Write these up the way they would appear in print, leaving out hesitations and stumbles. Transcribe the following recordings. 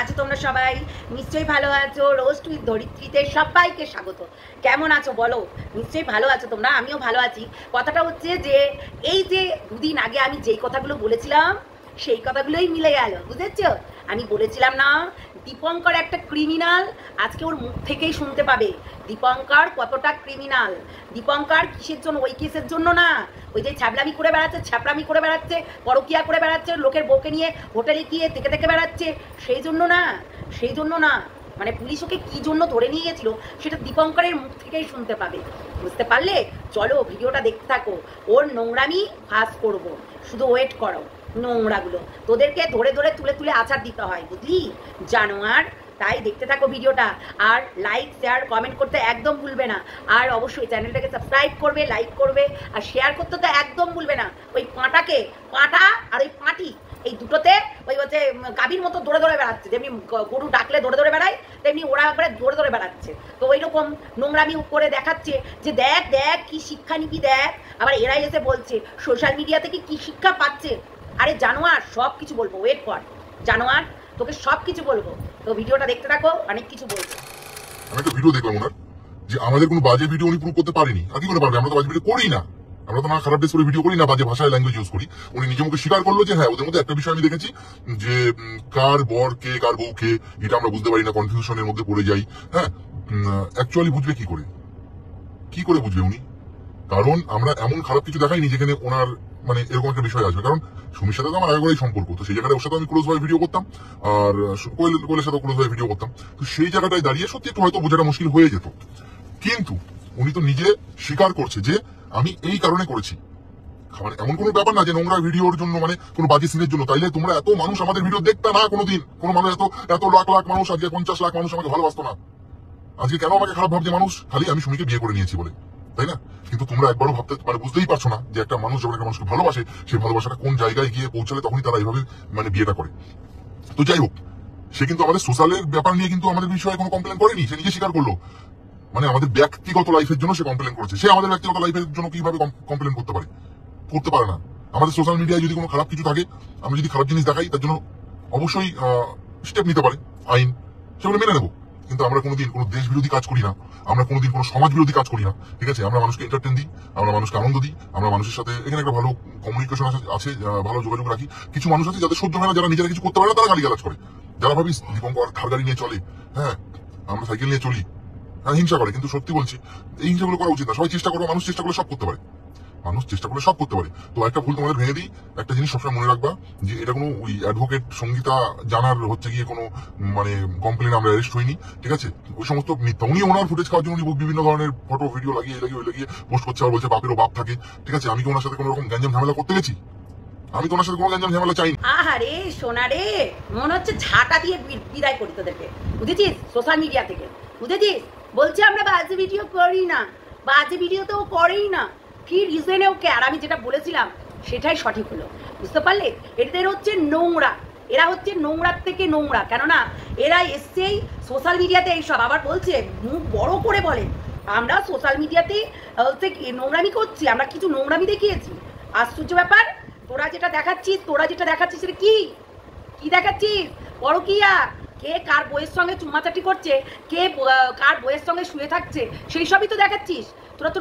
আছো তোমরা সবাই? নিশ্চয়ই ভালো আছো। রোস্ট উইথ ধরিত্রীতে সবাইকে স্বাগত। কেমন আছো বলো? নিশ্চয়ই ভালো আছো তোমরা, আমিও ভালো আছি। কথাটা হচ্ছে যে এই যে দুদিন আগে আমি যেই কথাগুলো বলেছিলাম সেই কথাগুলোই মিলে গেল, বুঝেছো? আমি বলেছিলাম না দীপঙ্কর একটা ক্রিমিনাল, আজকে ওর মুখ থেকেই শুনতে পাবে দীপঙ্কর কতটা ক্রিমিনাল। দীপঙ্কর কিসের জন্য? ওই কেসের জন্য না, ওই যে ছ্যাবলামি করে বেড়াচ্ছে, ছ্যাপলামি করে বেড়াচ্ছে, পরকিয়া করে বেড়াচ্ছে, লোকের বউকে নিয়ে হোটেলে গিয়ে থেকে থেকে বেড়াচ্ছে, সেই জন্য না, সেই জন্য না। মানে পুলিশ ওকে কি জন্য ধরে নিয়ে গেছিল সেটা দীপঙ্করের মুখ থেকেই শুনতে পাবে, বুঝতে পারলে? চলো ভিডিওটা দেখতে থাকো, ওর নোংরামি ফাঁস করবো, শুধু ওয়েট করো। নোংরাগুলো তোদেরকে ধরে ধরে তুলে তুলে আচার দিতে হয়, বুঝলি জানোয়ার? তাই দেখতে থাকো ভিডিওটা, আর লাইক শেয়ার কমেন্ট করতে একদম ভুলবে না, আর অবশ্যই চ্যানেলটাকে সাবস্ক্রাইব করবে, লাইক করবে, আর শেয়ার করতে তো একদম ভুলবে না। ওই পাঁটা আর ওই পাঁটি, এই দুটোতে ওই হচ্ছে গাভীর মতো দৌড়ে দৌড়ে বেড়াচ্ছে, যেমনি গরু ডাকলে দৌড়ে দৌড়ে বেড়ায় তেমনি ওরা একবারে দৌড়ে দৌড়ে বেড়াচ্ছে। তো ওই রকম নোংরামি করে দেখাচ্ছে যে দেখ দেখ কি শিক্ষা নিবি দেখ। আবার এরাই এসে বলছে সোশ্যাল মিডিয়া থেকে কি শিক্ষা পাচ্ছে। আরে জানোয়ার, সব কিছু বলবো, ওয়েট কর জানোয়ার, তোকে সব কিছু বলবো। তো ভিডিওটা দেখতে থাকো, অনেক কিছু বলবো। আমি একটা ভিডিও দেখলাম ওনার, যে আমাদের কোনো বাজে ভিডিও উনি প্রুভ করতে পারেনি। আর কি করে পারবে? আমরা তো বাজে ভিডিও করি না, আমরা তো না খারাপ ড্রেস করে ভিডিও করি না, বাজে ভাষায় ল্যাঙ্গুয়েজ ইউজ করি। উনি নিজে মুখে স্বীকার করলো যে হ্যাঁ ওদের মধ্যে একটা বিষয় আমি দেখেছি যে কার বর কে কার বউ কে এটা আমরা বুঝতে পারি না, কনফিউশনের মধ্যে পড়ে যাই। হ্যাঁ, অ্যাকচুয়ালি বুঝবে কি করে বুঝবে উনি? কারণ আমরা এমন খারাপ কিছু দেখাইনি যেখানে ওনার মানে এরকম একটা বিষয় আসবে। কারণ সুমির সাথে তো আমার আগে করেই সম্পর্ক, তো সেই জায়গায় ওর সাথে আমি ক্লোজ ভাবে ভিডিও করতাম, আর কোয়েলের সাথে ক্লোজ ভাবে ভিডিও করতাম। তো সেই জায়গাটায় দাঁড়িয়ে সত্যি একটু হয়তো বোঝাটা মুশকিল হয়ে যেত, কিন্তু উনি তো নিজে স্বীকার করছে যে আমি এই কারণে করেছি। মানে এমন কোনো ব্যাপার না যে নোংরা ভিডিওর জন্য, মানে কোনো বাজে সিনের জন্য। তাইলে তোমরা এত মানুষ আমাদের ভিডিও দেখতে না কোনোদিন, কোনো মানুষ এত লাখ লাখ মানুষ, আজকে 50 লাখ মানুষ আমাকে ভালোবাসতো না। আজকে কেন আমাকে খারাপ ভাবছে মানুষ? খালি আমি সুমিকে বিয়ে করে নিয়েছি বলে, তাই না? কিন্তু তোমরা একবারও ভাবতে মানে বুঝতেই পারছো না যে একটা মানুষ যখন একটা মানুষকে ভালোবাসে, সেই ভালোবাসাটা কোন জায়গায় গিয়ে পৌঁছালে তখনই তারা এইভাবে মানে বিয়েটা করে। তো যাই হোক, সে কিন্তু আমাদের সোশ্যালের ব্যাপার নিয়ে কিন্তু আমাদের বিষয়ে কোনো কমপ্লেন করেনি, সে নিজে স্বীকার করলো। মানে আমাদের ব্যক্তিগত লাইফের জন্য সে কমপ্লেন করেছে। সে আমাদের ব্যক্তিগত লাইফের জন্য কিভাবে কমপ্লেন করতে পারে? করতে পারে না। আমাদের সোশ্যাল মিডিয়ায় যদি কোনো খারাপ কিছু থাকে, আমরা যদি খারাপ জিনিস দেখাই, তার জন্য অবশ্যই স্টেপ নিতে পারে আইন, সেগুলো মেনে নেবো। কিন্তু আমরা কোনোদিন কোনো দেশ বিরোধী কাজ করি না, আমরা কোনোদিন কোনো সমাজ বিরোধী কাজ করি না, ঠিক আছে? আমরা মানুষকে এন্টারটেন দিই, আমরা মানুষকে আনন্দ দিই, আমরা মানুষের সাথে এখানে একটা ভালো কমিউনিকেশন আছে, ভালো যোগাযোগ রাখি। কিছু মানুষ আছে যাদের সহ্য হয় না, যারা নিজেরা কিছু করতে পারে না, তারা গালিগালাজ করে। যারা ভাবিস দীপঙ্কর থার গাড়ি নিয়ে চলে, হ্যাঁ আমরা সাইকেল নিয়ে চলি, হ্যাঁ হিংসা করে। কিন্তু সত্যি বলছি, এই হিংসাগুলো করা উচিত না। সবাই চেষ্টা করো, মানুষ চেষ্টা করলে সব করতে পারে, মানুষ চেষ্টা করলে সব করতে পারে। তো একটা ভুল তোমাদের ভেঙে দিই, একটা জিনিস সবসময় মনে রাখবা, যে এটা কোনো ওই অ্যাডভোকেট সঙ্গীতা জানার হচ্ছে গিয়ে কোনো মানে কমপ্লেন আমরা অ্যারেস্ট হইনি, ঠিক আছে? ওই সমস্ত মিথ্যা। উনি ওনার ফুটেজ খাওয়ার জন্য বিভিন্ন ধরনের ফটো ভিডিও লাগিয়ে পোস্ট করছে, আর বলছে বাপেরও বাপ থাকে, ঠিক আছে? আমি কি ওনার সাথে কোনো রকম গ্যাঞ্জাম ঝামেলা করতে গেছি? আমি তো ওনার সাথে কোনো গ্যাঞ্জাম ঝামেলা চাই না। আহারে সোনা রে, মনে হচ্ছে ঝাঁটা দিয়ে বিদায় করি তোদেরকে, বুঝেছিস? সোশ্যাল মিডিয়া থেকে, বুঝেছিস? বলছে আমরা বাজে ভিডিও করি না, বাজে ভিডিও তো ও করেই না, কি রিজনে ওকে। আর আমি যেটা বলেছিলাম সেটাই সঠিক হলো, বুঝতে পারলে? এদের হচ্ছে নোংরা, এরা হচ্ছে নোংরার থেকে নোংরা। কেননা এরা এসছেই সোশ্যাল মিডিয়াতে এইসব, আবার বলছে মুখ বড় করে বলে আমরা সোশ্যাল মিডিয়াতে হচ্ছে নোংরামি করছি, আমরা কিছু নোংরামি দেখিয়েছি। আশ্চর্য ব্যাপার, তোরা যেটা দেখাচ্ছিস সেটা কি দেখাচ্ছিস? পরকিয়া, কে কার বইয়ের সঙ্গে চুমাচাটি করছে, কে কার বইয়ের সঙ্গে শুয়ে থাকছে, সেই সবই তো দেখাচ্ছিস। তোরা তো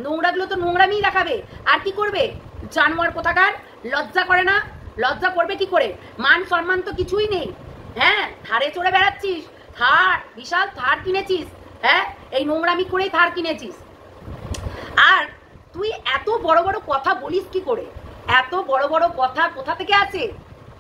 নোংরাগুলো তো নোংরামিই দেখাবে, আর কি করবে? জানোয়ার কোথাকার, লজ্জা করে না? লজ্জা করবে কি করে? মান সম্মান তো কিছুই নেই। হ্যাঁ, থারে চড়ে বেড়াচ্ছিস, থার, বিশাল থার কিনেছিস, হ্যাঁ এই নোংরামি করেই থার কিনেছিস। আর তুই এত বড় বড় কথা বলিস কি করে? এত বড় বড় কথা কোথা থেকে আসে?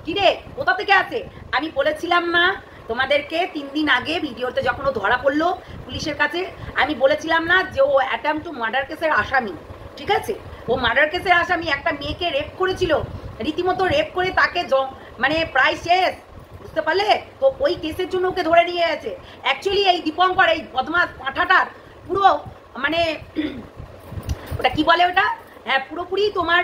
কি রে, কোথা থেকে আসে? আমি বলেছিলাম না তোমাদেরকে 3 দিন আগে ভিডিওতে, যখন ও ধরা পড়লো পুলিশের কাছে, আমি বলেছিলাম না যে ও অ্যাটেম্পট টু মার্ডার কেসের আসামি, ঠিক আছে? ও মার্ডার কেসের আসামি, একটা মেয়েকে রেপ করেছিল, রীতিমতো রেপ করে তাকে মানে প্রায় শেষ, বুঝতে পারলে? তো ওই কেসের জন্য ওকে ধরে নিয়ে গেছে। অ্যাকচুয়ালি এই দীপঙ্কর, এই বদমাস পাঁঠাটার পুরো মানে ওটা কি বলে ওটা, হ্যাঁ পুরোপুরি তোমার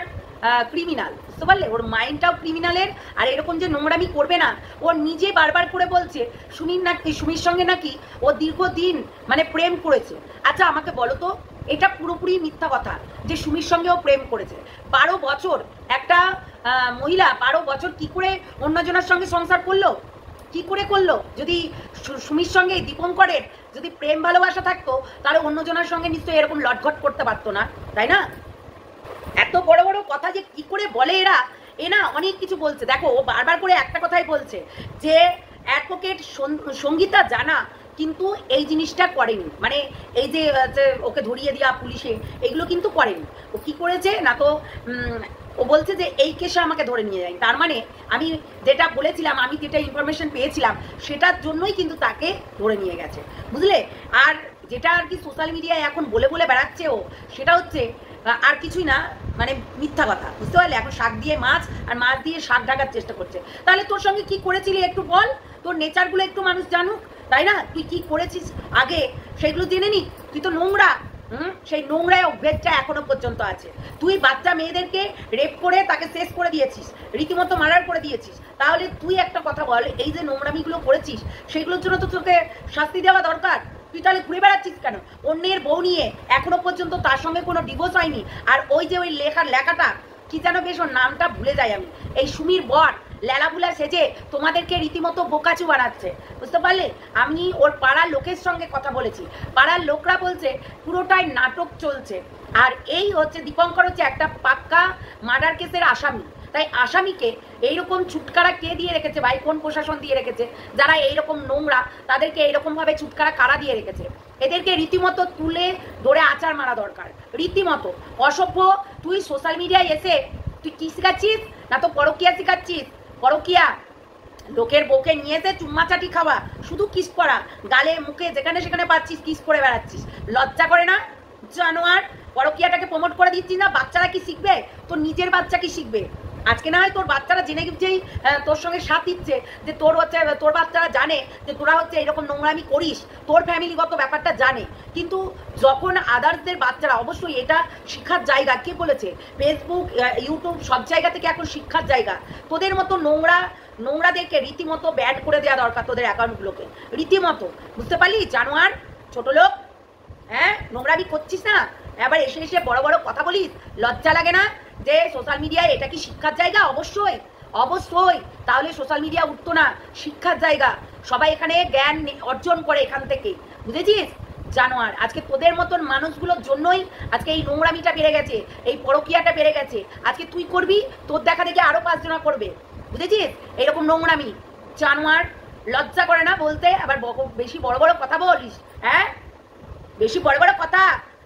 ক্রিমিনাল, বুঝতে পারলে? ওর মাইন্ডটাও ক্রিমিনালের। আর এরকম যে নোংরামি করবে না, ও নিজে বারবার করে বলছে সুমির সঙ্গে নাকি ও দীর্ঘদিন মানে প্রেম করেছে। আচ্ছা আমাকে বলো তো, এটা পুরোপুরি মিথ্যা কথা যে সুমির সঙ্গেও প্রেম করেছে। 12 বছর একটা মহিলা 12 বছর কি করে অন্যজনের সঙ্গে সংসার করলো? কি করে করলো? যদি সুমির সঙ্গে দীপঙ্করের যদি প্রেম ভালোবাসা থাকতো তাহলে অন্যজনের সঙ্গে নিশ্চয়ই এরকম লটঘট করতে পারতো না, তাই না? এত বড় বড় কথা যে কি করে বলে এরা, না অনেক কিছু বলছে। দেখো ও বারবার করে একটা কথাই বলছে যে অ্যাডভোকেট সঙ্গীতা জানা কিন্তু এই জিনিসটা করেনি, মানে এই যে ওকে ধরিয়ে দেওয়া পুলিশে এগুলো কিন্তু করেনি। ও কি করেছে না, তো ও বলছে যে এই কেসে আমাকে ধরে নিয়ে যায়। তার মানে আমি যেটা বলেছিলাম, আমি যেটা ইনফরমেশন পেয়েছিলাম সেটার জন্যই কিন্তু তাকে ধরে নিয়ে গেছে, বুঝলে? আর যেটা আর কি সোশ্যাল মিডিয়ায় এখন বলে বলে বেড়াচ্ছে ও, সেটা হচ্ছে আর কিছুই না, মানে মিথ্যা কথা, বুঝতে পারলে? এখন শাক দিয়ে মাছ আর মাছ দিয়ে শাক ঢাকার চেষ্টা করছে। তাহলে তোর সঙ্গে কি করেছিলি একটু বল, তোর নেচারগুলো একটু মানুষ জানুক, তাই না? তুই কি করেছিস আগে সেগুলো জেনে নি। তুই তো নোংরা, সেই নোংরা অভ্যেসটা এখনো পর্যন্ত আছে। তুই বাচ্চা মেয়েদেরকে রেপ করে তাকে শেষ করে দিয়েছিস, রীতিমতো মার্ডার করে দিয়েছিস। তাহলে তুই একটা কথা বল, এই যে নোংরামিগুলো করেছিস সেগুলোর জন্য তো তোকে শাস্তি দেওয়া দরকার। তুই তাহলে ঘুরে বেড়াচ্ছিস কেন? অন্যের বউ নিয়ে এখনো পর্যন্ত তার সঙ্গে কোনো ডিভোর্স হয়নি। আর ওই যে ওই লেখাটা কি যেন, বেশ ওর নামটা ভুলে যাই আমি, এই সুমির বর লেলাবুলা সেজে তোমাদেরকে রীতিমতো বোকাচু বানাচ্ছে, বুঝতে পারলে? আমি ওর পাড়ার লোকের সঙ্গে কথা বলেছি, পাড়ার লোকরা বলছে পুরোটাই নাটক চলছে। আর এই হচ্ছে দীপঙ্কর হচ্ছে একটা পাক্কা মার্ডার কেসের আসামি। তাই আসামিকে এইরকম ছুটকারা কে দিয়ে রেখেছে ভাই? কোন প্রশাসন দিয়ে রেখেছে? যারা এইরকম নোংরা তাদেরকে এইরকমভাবে ছুটকারা কারা দিয়ে রেখেছে? এদেরকে রীতিমতো তুলে ধরে আচার মারা দরকার, রীতিমতো। অসভ্য, তুই সোশ্যাল মিডিয়ায় এসে তুই কি শিখাচ্ছিস? না তো পরকিয়া শিখাচ্ছিস, পরকিয়া। লোকের বউকে নিয়ে এসে চুম্মাচাটি খাওয়া, শুধু কিস করা, গালে মুখে যেখানে সেখানে পাচ্ছিস কিস করে বেড়াচ্ছিস। লজ্জা করে না? জানোয়ার, পরকিয়াটাকে প্রমোট করে দিচ্ছিস না। বাচ্চারা কি শিখবে? তোর নিজের বাচ্চা কি শিখবে? আজকে না হয় তোর বাচ্চারা জেনে গেছেই তোর সঙ্গে সাথ দিচ্ছে, যে তোর হচ্ছে তোর বাচ্চারা জানে যে তোরা হচ্ছে এরকম নোংরামি করিস, তোর ফ্যামিলিগত ব্যাপারটা জানে। কিন্তু যখন আদার্সদের বাচ্চারা, অবশ্যই এটা শিক্ষার জায়গা, কে বলেছে? ফেসবুক, ইউটিউব সব জায়গা থেকে এখন শিক্ষার জায়গা। তোদের মতো নোংরাদেরকে রীতিমতো ব্যান করে দেওয়া দরকার, তোদের অ্যাকাউন্টগুলোকে রীতিমতো, বুঝতে পারলি? জানোয়ার, ছোট লোক, হ্যাঁ? নোংরামি করছিস না, এবার এসে এসে বড় বড় কথা বলিস। লজ্জা লাগে না যে সোশ্যাল মিডিয়ায় এটা কি শিক্ষার জায়গা? অবশ্যই অবশ্যই, তাহলে সোশ্যাল মিডিয়া উঠতো না। শিক্ষার জায়গা, সবাই এখানে জ্ঞান অর্জন করে এখান থেকে, বুঝেছিস? জানোয়ার, আজকে তোদের মতন মানুষগুলোর জন্যই আজকে এই নোংরামিটা বেড়ে গেছে, এই পরকিয়াটা বেড়ে গেছে। আজকে তুই করবি, তোর দেখা দেখে আরো 5 জনা করবে, বুঝেছিস? এইরকম নোংরামি। জানোয়ার, লজ্জা করে না বলতে? আবার বেশি বড় বড় কথা বলিস, হ্যাঁ? বেশি বড় বড় কথা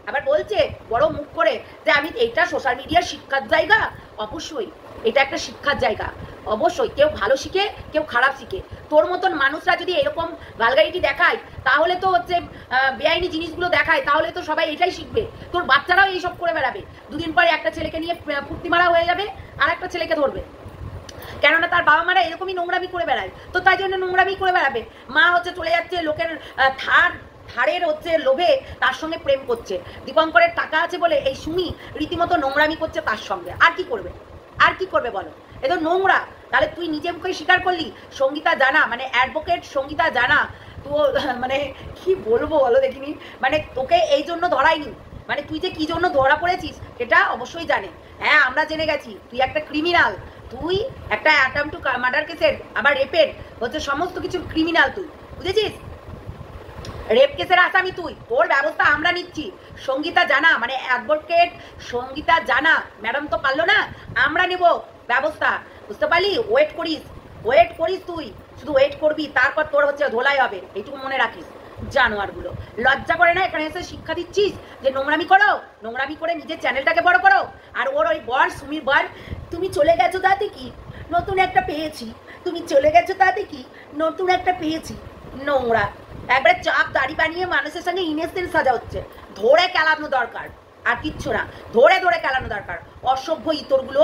আবার বলছে বড় মুখ করে যে আমি এইটা সোশ্যাল মিডিয়ার শিক্ষার জায়গা। অবশ্যই এটা একটা শিক্ষার জায়গা, অবশ্যই। কেউ ভালো শিখে, কেউ খারাপ শিখে। তোর মতন মানুষরা যদি এরকম ভালগারিটি দেখায়, তাহলে তো হচ্ছে বেআইনি জিনিসগুলো দেখায়, তাহলে তো সবাই এটাই শিখবে। তোর বাচ্চারাও এইসব করে বেড়াবে। দুদিন পরে একটা ছেলেকে নিয়ে ফুর্তি মারা হয়ে যাবে, আর একটা ছেলেকে ধরবে, কেননা তার বাবা মারা এরকমই নোংরামি করে বেড়ায়, তো তাই জন্য নোংরামি করে বেড়াবে। মা হচ্ছে চলে যাচ্ছে লোকের ধারের হচ্ছে লোভে তার সঙ্গে প্রেম করছে। দীপঙ্করের টাকা আছে বলে এই সুমি রীতিমতো নোংরামি করছে তার সঙ্গে। আর কি করবে? আর কি করবে বলো? এ তো নোংরা। তাহলে তুই নিজে মুখে স্বীকার করলি সঙ্গীতা জানা, মানে অ্যাডভোকেট সঙ্গীতা জানা, তো মানে কি বলবো বলো দেখিনি, মানে তোকে এই জন্য ধরাইনি, মানে তুই যে কি জন্য ধরা পড়েছিস সেটা অবশ্যই জানে। হ্যাঁ, আমরা জেনে গেছি তুই একটা ক্রিমিনাল, তুই একটা অ্যাটেম্প টু মার্ডার কেসের, আবার রেপের হচ্ছে সমস্ত কিছু ক্রিমিনাল তুই, বুঝেছিস? রেপ কেসের আসামি তুই, তোর ব্যবস্থা আমরা নিচ্ছি। সঙ্গীতা জানা মানে অ্যাডভোকেট সঙ্গীতা জানা ম্যাডাম তো পারলো না, আমরা নেব ব্যবস্থা, বুঝতে পারলি? ওয়েট করিস তুই, শুধু ওয়েট করবি, তারপর তোর হচ্ছে ধোলাই হবে, এইটুকু মনে রাখিস। জানোয়ারগুলো, লজ্জা করে না এখানে এসে শিক্ষা দিচ্ছিস যে নোংরামি করো, নোংরামি করে নিজের চ্যানেলটাকে বড় করো। আর ওর ওই বর সুমির বর, তুমি চলে গেছো তাতে কি, নতুন একটা পেয়েছি, তুমি চলে গেছো তাতে কি, নতুন একটা পেয়েছি। নোংরা, একবারে চাপ দাড়ি বানিয়ে মানুষের সঙ্গে ইনেসেন্স সাজা হচ্ছে। ধরে কেলানো দরকার, আর কিচ্ছু না, ধরে ধরে কেলানো দরকার। অসভ্য ইতরগুলো,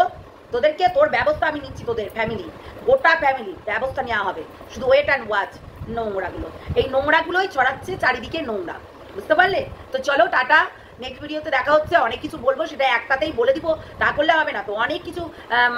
তোদেরকে তোর ব্যবস্থা আমি নিচ্ছি, তোদের ফ্যামিলি, গোটা ফ্যামিলি ব্যবস্থা নেওয়া হবে। শুধু ওয়েট অ্যান্ড ওয়াচ। নোংরাগুলো, এই নোংরাগুলোই ছড়াচ্ছে চারিদিকে নোংরা, বুঝতে পারলে? তো চলো টাটা, নেক্সট ভিডিওতে দেখা হচ্ছে। অনেক কিছু বলবো, সেটা একটাতেই বলে দিব, তা করলে হবে না তো। অনেক কিছু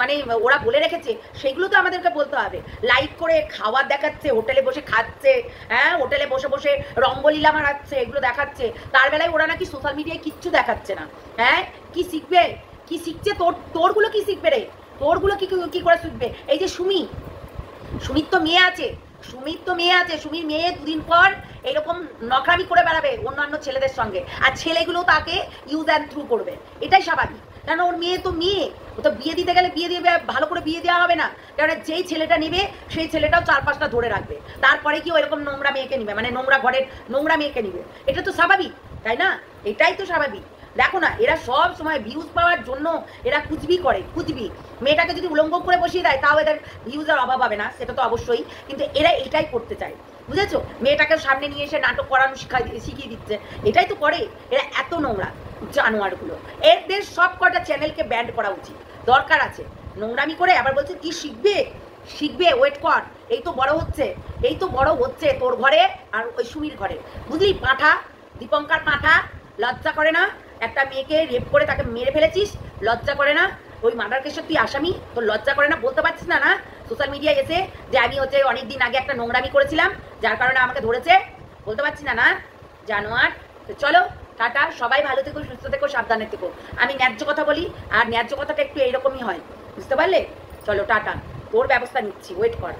মানে ওরা বলে রেখেছে, সেগুলো তো আমাদেরকে বলতে হবে। লাইক করে খাবার দেখাচ্ছে, হোটেলে বসে খাচ্ছে, হ্যাঁ, হোটেলে বসে বসে রঙ্গলীলা মারাচ্ছে, এগুলো দেখাচ্ছে। তার বেলায় ওরা নাকি সোশ্যাল মিডিয়ায় কিচ্ছু দেখাচ্ছে না। হ্যাঁ, কি শিখবে? কি শিখছে? তোরগুলো কি শিখবে রে? তোরগুলো কি করে শিখবে? এই যে সুমির তো মেয়ে আছে, সুমির তো মেয়ে আছে, সুমির মেয়ে দুদিন পর এরকম নকরামি করে বেড়াবে অন্যান্য ছেলেদের সঙ্গে, আর ছেলেগুলো তাকে ইউজ অ্যান্ড থ্রু করবে, এটাই স্বাভাবিক। কেন ওর মেয়ে তো মেয়ে, ও তো বিয়ে দিতে গেলে বিয়ে দিয়ে ভালো করে বিয়ে দেওয়া হবে না, কারণ যেই ছেলেটা নেবে সেই ছেলেটাও 4-5টা ধরে রাখবে, তারপরে কি ও এরকম নোংরা মেয়েকে নিবে, মানে নোংরা ঘরের নোংরা মেয়েকে নিবে, এটা তো স্বাভাবিক, তাই না? এটাই তো স্বাভাবিক। দেখো না, এরা সব সময় ভিউজ পাওয়ার জন্য এরা কুচবি করে, কুচবি। মেয়েটাকে যদি উলঙ্গ করে বসিয়ে দেয় তাও এদের ভিউজের অভাব হবে না, সেটা তো অবশ্যই, কিন্তু এরা এটাই করতে চায়, বুঝেছো? মেয়েটাকে সামনে নিয়ে এসে নাটক করানো শিখিয়ে দিচ্ছে, এটাই তো করে এরা, এত নোংরা জানোয়ারগুলো। এদের সব কটা চ্যানেলকে ব্যান্ড করা উচিত, দরকার আছে। নোংরামি করে আবার বলছে কি শিখবে, শিখবে, ওয়েট কর, এই তো বড় হচ্ছে, এই তো বড় হচ্ছে তোর ঘরে আর ওই সুমির ঘরে, বুঝলি? পাঁঠা, দীপঙ্কর পাঁঠা, লজ্জা করে না? একটা মেয়েকে রেপ করে তাকে মেরে ফেলেছিস, লজ্জা করে না? ওই মার্ডার কেসের তুই আসামি, তোর লজ্জা করে না? বলতে পারছিস না না সোশ্যাল মিডিয়ায় এসে যে আমি হচ্ছে অনেকদিন আগে একটা নোংরামি করেছিলাম যার কারণে আমাকে ধরেছে? বলতে পারছিস না না জানোয়ার? তো চলো টাটা, সবাই ভালো থেকো, সুস্থ থেকো, সাবধানে থেকো। আমি ন্যায্য কথা বলি, আর ন্যায্য কথাটা একটু এইরকমই হয়, বুঝতে পারলে? চলো টাটা, তোর ব্যবস্থা নিচ্ছি, ওয়েট কর।